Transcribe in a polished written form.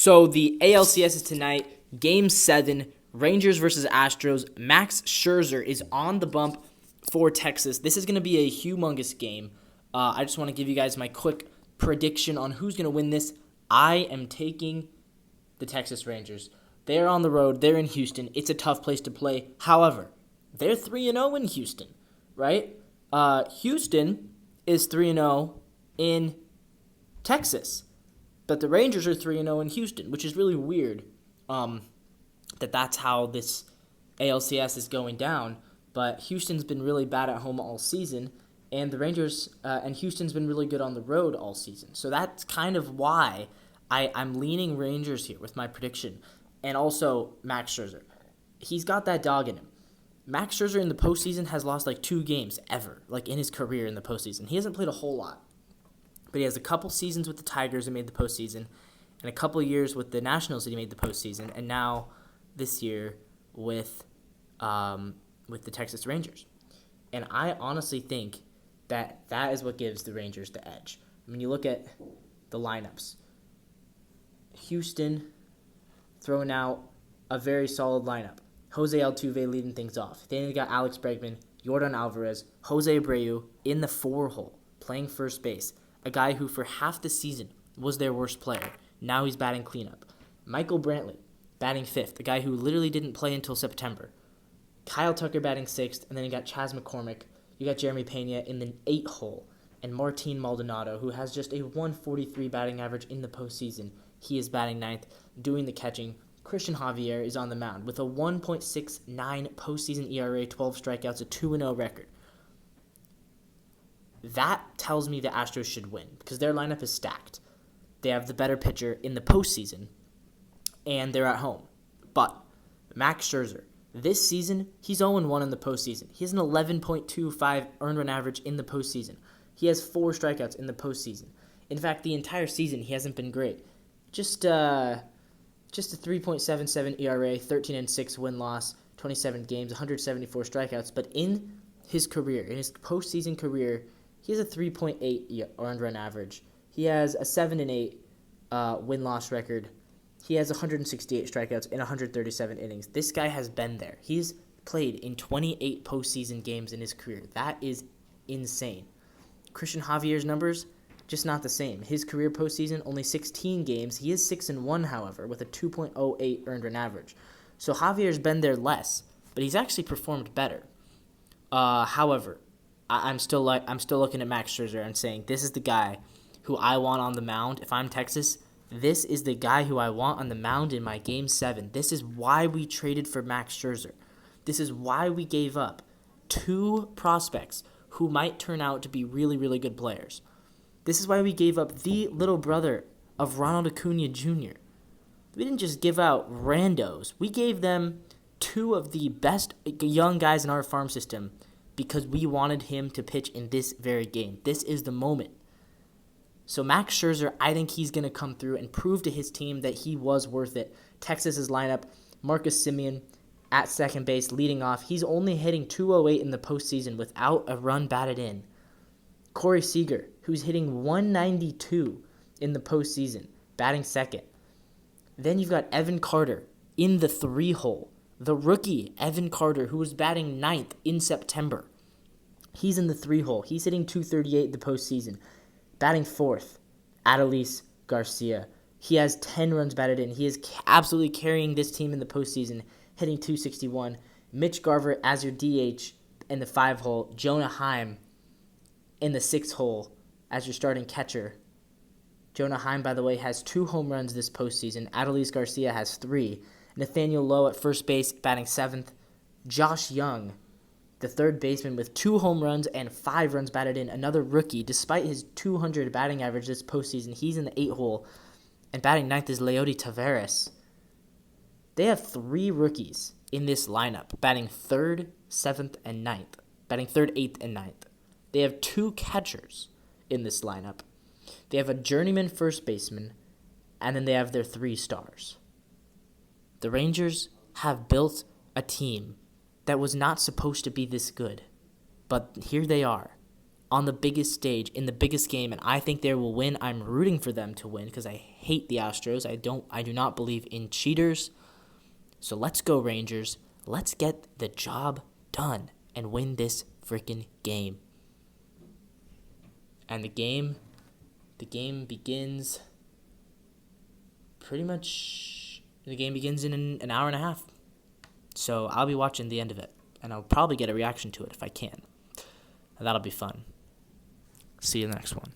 So the ALCS is tonight, Game 7, Rangers versus Astros. Max Scherzer is on the bump for Texas. This is going to be a humongous game. I just want to give you guys my quick prediction on who's going to win this. I am taking the Texas Rangers. They're on the road. They're in Houston. It's a tough place to play. However, they're 3-0 in Houston, right? Houston is 3-0 in Texas. But the Rangers are 3-0 in Houston, which is really weird that's how this ALCS is going down. But Houston's been really bad at home all season, and the Rangers and Houston's been really good on the road all season. So that's kind of why I'm leaning Rangers here with my prediction. And also Max Scherzer. He's got that dog in him. Max Scherzer in the postseason has lost like 2 games ever, like in his career in the postseason. He hasn't played a whole lot. But he has a couple seasons with the Tigers that made the postseason, and a couple years with the Nationals that he made the postseason, and now this year with the Texas Rangers. And I honestly think that is what gives the Rangers the edge. I mean, you look at the lineups. Houston throwing out a very solid lineup. Jose Altuve leading things off. Then you got Alex Bregman, Yordan Alvarez, Jose Abreu in the 4-hole, playing first base. A guy who for half the season was their worst player. Now he's batting cleanup. Michael Brantley, batting 5th, a guy who literally didn't play until September. Kyle Tucker batting 6th, and then you got Chas McCormick. You got Jeremy Pena in the 8-hole, and Martin Maldonado, who has just a 143 batting average in the postseason. He is batting 9th, doing the catching. Christian Javier is on the mound with a 1.69 postseason ERA, 12 strikeouts, a 2-0 record. That tells me the Astros should win because their lineup is stacked. They have the better pitcher in the postseason, and they're at home. But Max Scherzer, this season, he's 0-1 in the postseason. He has an 11.25 earned run average in the postseason. He has 4 strikeouts in the postseason. In fact, the entire season, he hasn't been great. Just a 3.77 ERA, 13-6 win-loss, 27 games, 174 strikeouts. But in his career, in his postseason career, he has a 3.8 earned run average. He has a 7-8 win-loss record. He has 168 strikeouts in 137 innings. This guy has been there. He's played in 28 postseason games in his career. That is insane. Christian Javier's numbers, just not the same. His career postseason, only 16 games. He is 6-1, however, with a 2.08 earned run average. So Javier's been there less, but he's actually performed better. However, I'm still looking at Max Scherzer and saying this is the guy who I want on the mound. If I'm Texas, this is the guy who I want on the mound in my Game 7. This is why we traded for Max Scherzer. This is why we gave up 2 prospects who might turn out to be really, really good players. This is why we gave up the little brother of Ronald Acuna Jr. We didn't just give out randos. We gave them 2 of the best young guys in our farm system because we wanted him to pitch in this very game. This is the moment. So Max Scherzer, I think he's going to come through and prove to his team that he was worth it. Texas's lineup, Marcus Semien at second base, leading off. He's only hitting .208 in the postseason without a run batted in. Corey Seager, who's hitting .192 in the postseason, batting second. Then you've got Evan Carter in the 3-hole. The rookie, Evan Carter, who was batting 9th in September. He's in the 3-hole. He's hitting .238 in the postseason. Batting 4th, Adolis Garcia. He has 10 runs batted in. He is absolutely carrying this team in the postseason, hitting .261. Mitch Garver as your DH in the 5-hole. Jonah Heim in the 6-hole as your starting catcher. Jonah Heim, by the way, has 2 home runs this postseason. Adolis Garcia has 3. Nathaniel Lowe at first base, batting 7th. Josh Young, the third baseman, with 2 home runs and 5 runs batted in. Another rookie, despite his 200 batting average this postseason, he's in the 8-hole. And batting 9th is Leody Taveras. They have 3 rookies in this lineup, batting 3rd, 7th, and 9th. Batting 3rd, 8th, and 9th. They have 2 catchers in this lineup. They have a journeyman first baseman, and then they have their 3 stars. The Rangers have built a team that was not supposed to be this good, but here they are on the biggest stage, in the biggest game, and I think they will win. I'm rooting for them to win because I hate the Astros. I do not believe in cheaters. So let's go, Rangers. Let's get the job done and win this freaking game. And the game begins in an hour and a half. So I'll be watching the end of it, and I'll probably get a reaction to it if I can. And that'll be fun. See you in the next one.